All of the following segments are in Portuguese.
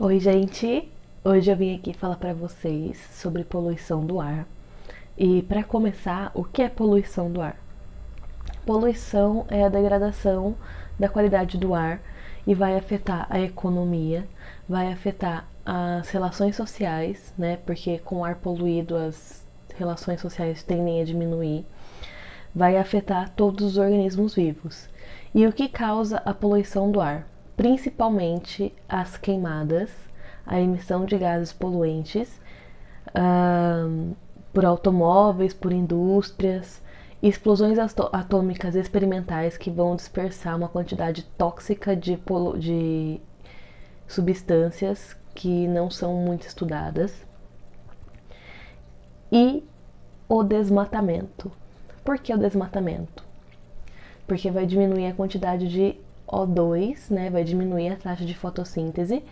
Oi, gente! Hoje eu vim aqui falar para vocês sobre poluição do ar. E para começar, o que é poluição do ar? Poluição é a degradação da qualidade do ar e vai afetar a economia, vai afetar as relações sociais, né? Porque com o ar poluído as relações sociais tendem a diminuir, vai afetar todos os organismos vivos. E o que causa a poluição do ar? Principalmente as queimadas, a emissão de gases poluentes por automóveis, por indústrias, explosões atômicas experimentais que vão dispersar uma quantidade tóxica de substâncias que não são muito estudadas, e o desmatamento. Por que o desmatamento? Porque vai diminuir a quantidade de O2, né? Vai diminuir a taxa de fotossíntese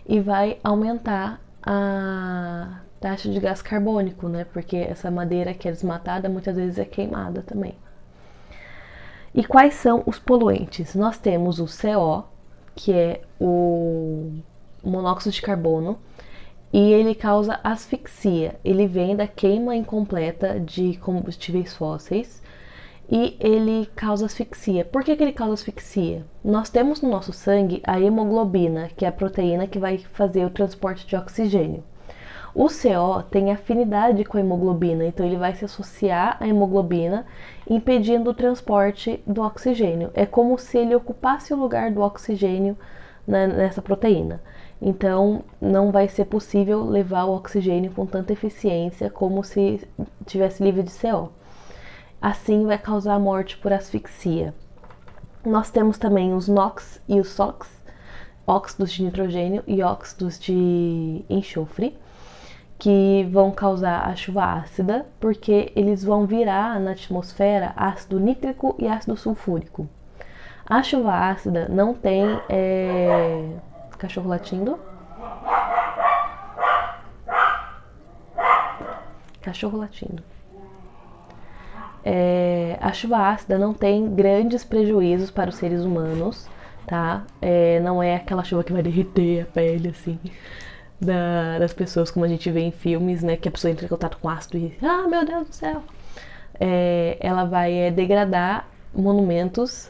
e vai aumentar a taxa de gás carbônico, né? Porque essa madeira que é desmatada muitas vezes é queimada também. E quais são os poluentes? Nós temos o CO, que é o monóxido de carbono, e ele causa asfixia. Ele vem da queima incompleta de combustíveis fósseis e ele causa asfixia. Por que ele causa asfixia? Nós temos no nosso sangue a hemoglobina, que é a proteína que vai fazer o transporte de oxigênio. O CO tem afinidade com a hemoglobina, então ele vai se associar à hemoglobina, impedindo o transporte do oxigênio. É como se ele ocupasse o lugar do oxigênio nessa proteína. Então não vai ser possível levar o oxigênio com tanta eficiência como se tivesse livre de CO. Assim vai causar a morte por asfixia. Nós temos também os NOx e os SOx, óxidos de nitrogênio e óxidos de enxofre, que vão causar a chuva ácida, porque eles vão virar na atmosfera ácido nítrico e ácido sulfúrico. A chuva ácida não tem cachorro latindo. Cachorro latindo. A chuva ácida não tem grandes prejuízos para os seres humanos, tá? Não é aquela chuva que vai derreter a pele, assim, das pessoas, como a gente vê em filmes, né? Que a pessoa entra em contato com ácido e, meu Deus do céu! Ela vai degradar monumentos,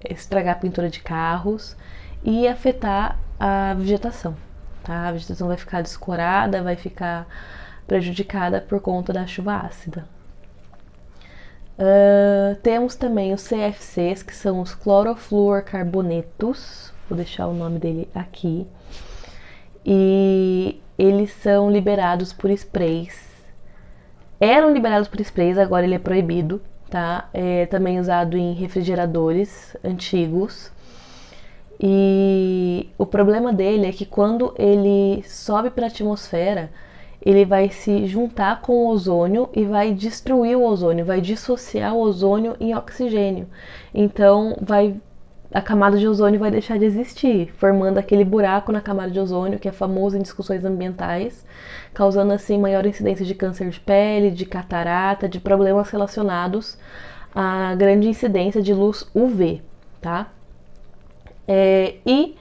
estragar a pintura de carros e afetar a vegetação, tá? A vegetação vai ficar descorada, vai ficar prejudicada por conta da chuva ácida. Temos também os CFCs, que são os clorofluorcarbonetos, vou deixar o nome dele aqui, e eles são liberados por sprays. Eram liberados por sprays, agora ele é proibido, tá? É também usado em refrigeradores antigos. E o problema dele é que quando ele sobe para a atmosfera, ele vai se juntar com o ozônio e vai destruir o ozônio, vai dissociar o ozônio em oxigênio. Então a camada de ozônio vai deixar de existir, formando aquele buraco na camada de ozônio que é famoso em discussões ambientais, causando assim maior incidência de câncer de pele, de catarata, de problemas relacionados à grande incidência de luz UV, tá? E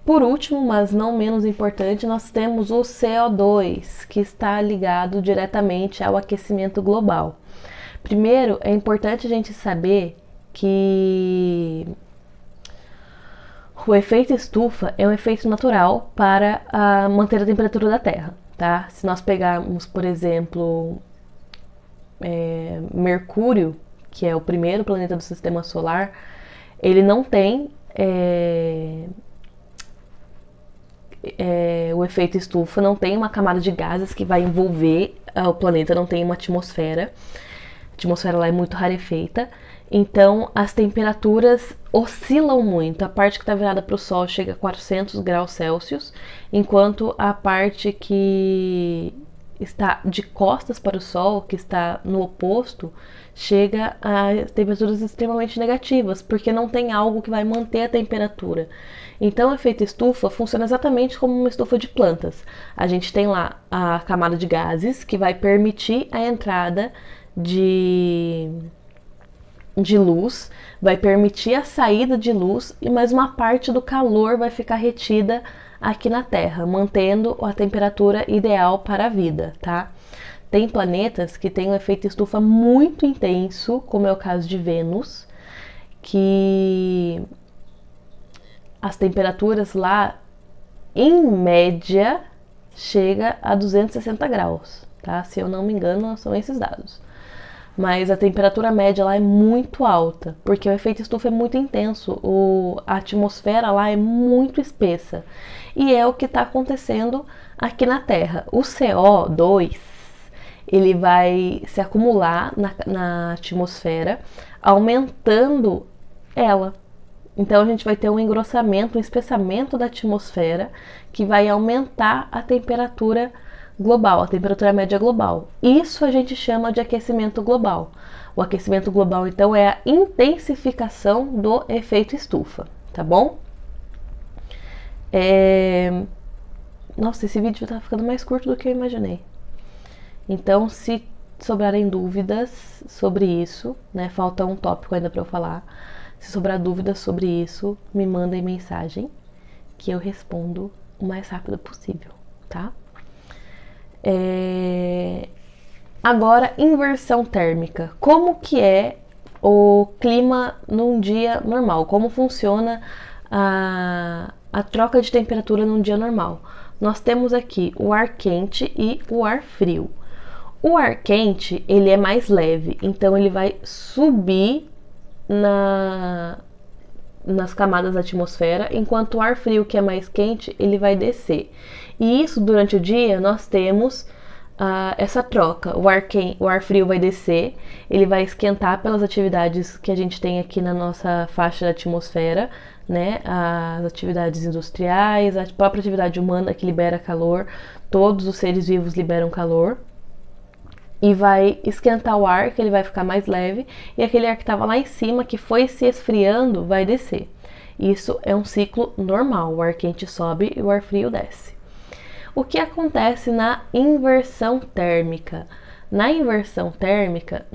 por último, mas não menos importante, nós temos o CO2, que está ligado diretamente ao aquecimento global. Primeiro, é importante a gente saber que o efeito estufa é um efeito natural para manter a temperatura da Terra, tá? Se nós pegarmos, por exemplo, Mercúrio, que é o primeiro planeta do Sistema Solar, ele não tem o efeito estufa, não tem uma camada de gases que vai envolver o planeta, não tem uma atmosfera. A atmosfera lá é muito rarefeita. Então as temperaturas oscilam muito. A parte que está virada para o Sol chega a 400 graus Celsius, enquanto a parte que está de costas para o Sol, que está no oposto, chega a temperaturas extremamente negativas, porque não tem algo que vai manter a temperatura. Então o efeito estufa funciona exatamente como uma estufa de plantas. A gente tem lá a camada de gases que vai permitir a entrada de luz, vai permitir a saída de luz, e mais uma parte do calor vai ficar retida aqui na Terra, mantendo a temperatura ideal para a vida, tá? Tem planetas que têm um efeito estufa muito intenso, como é o caso de Vênus, que as temperaturas lá, em média, chega a 260 graus, tá? Se eu não me engano, são esses dados. Mas a temperatura média lá é muito alta, porque o efeito estufa é muito intenso, a atmosfera lá é muito espessa. E é o que está acontecendo aqui na Terra. O CO2, ele vai se acumular na atmosfera, aumentando ela. Então a gente vai ter um engrossamento, um espessamento da atmosfera que vai aumentar a temperatura global, a temperatura média global. Isso a gente chama de aquecimento global. O aquecimento global, então, é a intensificação do efeito estufa, tá bom? Nossa, esse vídeo tá ficando mais curto do que eu imaginei. Então, se sobrarem dúvidas sobre isso, né, falta um tópico ainda para eu falar. Se sobrar dúvidas sobre isso, me mandem mensagem que eu respondo o mais rápido possível, tá? Agora, inversão térmica. Como que é o clima num dia normal? Como funciona a troca de temperatura num dia normal? Nós temos aqui o ar quente e o ar frio. O ar quente, ele é mais leve, então ele vai subir nas camadas da atmosfera, enquanto o ar frio, que é mais quente, ele vai descer. E isso, durante o dia, nós temos essa troca. O ar frio vai descer, ele vai esquentar pelas atividades que a gente tem aqui na nossa faixa da atmosfera, né? As atividades industriais, a própria atividade humana que libera calor, todos os seres vivos liberam calor. E vai esquentar o ar, que ele vai ficar mais leve, e aquele ar que estava lá em cima, que foi se esfriando, vai descer. Isso é um ciclo normal, o ar quente sobe e o ar frio desce. O que acontece na inversão térmica? Na inversão térmica,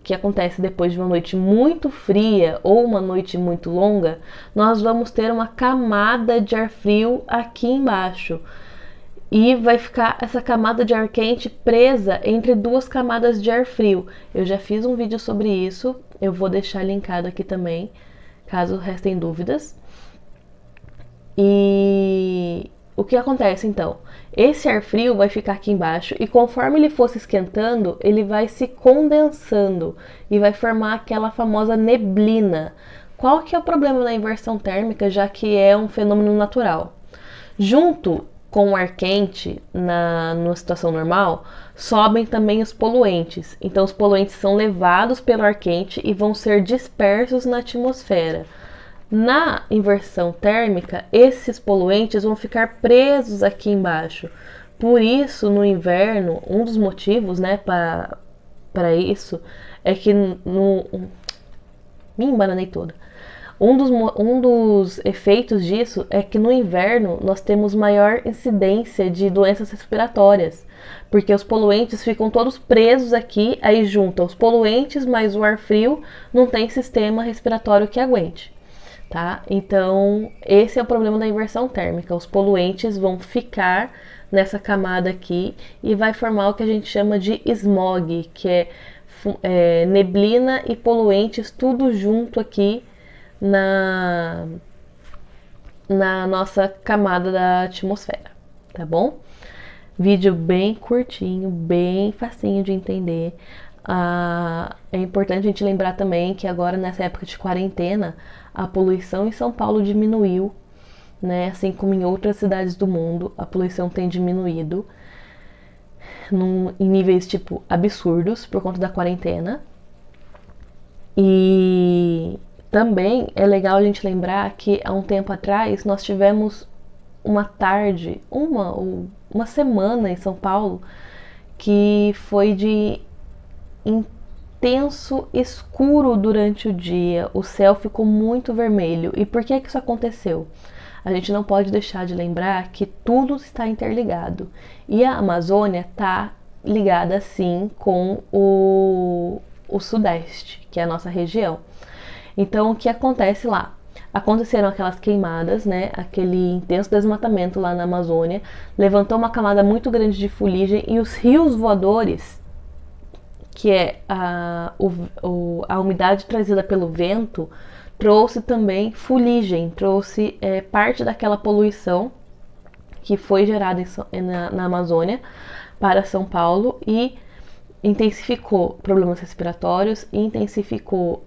que acontece depois de uma noite muito fria ou uma noite muito longa, nós vamos ter uma camada de ar frio aqui embaixo. E vai ficar essa camada de ar quente presa entre duas camadas de ar frio. Eu já fiz um vídeo sobre isso, eu vou deixar linkado aqui também, caso restem dúvidas. E o que acontece então? Esse ar frio vai ficar aqui embaixo e conforme ele for se esquentando, ele vai se condensando e vai formar aquela famosa neblina. Qual que é o problema da inversão térmica, já que é um fenômeno natural? Junto com o ar quente, numa situação normal, sobem também os poluentes. Então, os poluentes são levados pelo ar quente e vão ser dispersos na atmosfera. Na inversão térmica, esses poluentes vão ficar presos aqui embaixo. Por isso, no inverno, um dos motivos, né, para isso, é que me embananei toda. Um dos efeitos disso é que no inverno nós temos maior incidência de doenças respiratórias, porque os poluentes ficam todos presos aqui, aí juntam os poluentes mais o ar frio, não tem sistema respiratório que aguente, tá? Então, esse é o problema da inversão térmica, os poluentes vão ficar nessa camada aqui e vai formar o que a gente chama de smog, que é neblina e poluentes tudo junto aqui na nossa camada da atmosfera, tá bom? Vídeo bem curtinho, bem facinho de entender. É importante a gente lembrar também que agora, nessa época de quarentena, a poluição em São Paulo diminuiu, né? Assim como em outras cidades do mundo, a poluição tem diminuído em níveis, tipo, absurdos por conta da quarentena. E também é legal a gente lembrar que há um tempo atrás nós tivemos uma tarde, uma semana em São Paulo que foi de intenso escuro durante o dia. O céu ficou muito vermelho. E por que isso aconteceu? A gente não pode deixar de lembrar que tudo está interligado. E a Amazônia está ligada sim com o Sudeste, que é a nossa região. Então, o que acontece lá? aconteceram aquelas queimadas, né? Aquele intenso desmatamento lá na Amazônia, levantou uma camada muito grande de fuligem e os rios voadores, que é a umidade trazida pelo vento, trouxe também fuligem, trouxe parte daquela poluição que foi gerada na Amazônia para São Paulo e intensificou problemas respiratórios, intensificou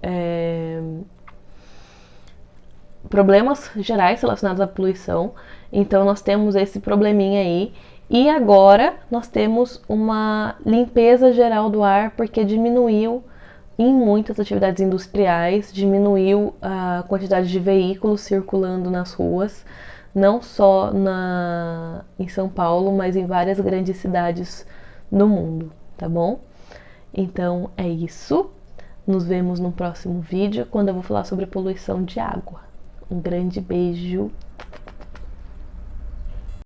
problemas gerais relacionados à poluição. Então nós temos esse probleminha aí. E agora nós temos uma limpeza geral do ar, porque diminuiu em muitas atividades industriais, diminuiu a quantidade de veículos circulando nas ruas, não só em São Paulo, mas em várias grandes cidades do mundo, tá bom? Então é isso. Nos vemos no próximo vídeo, quando eu vou falar sobre poluição de água. Um grande beijo.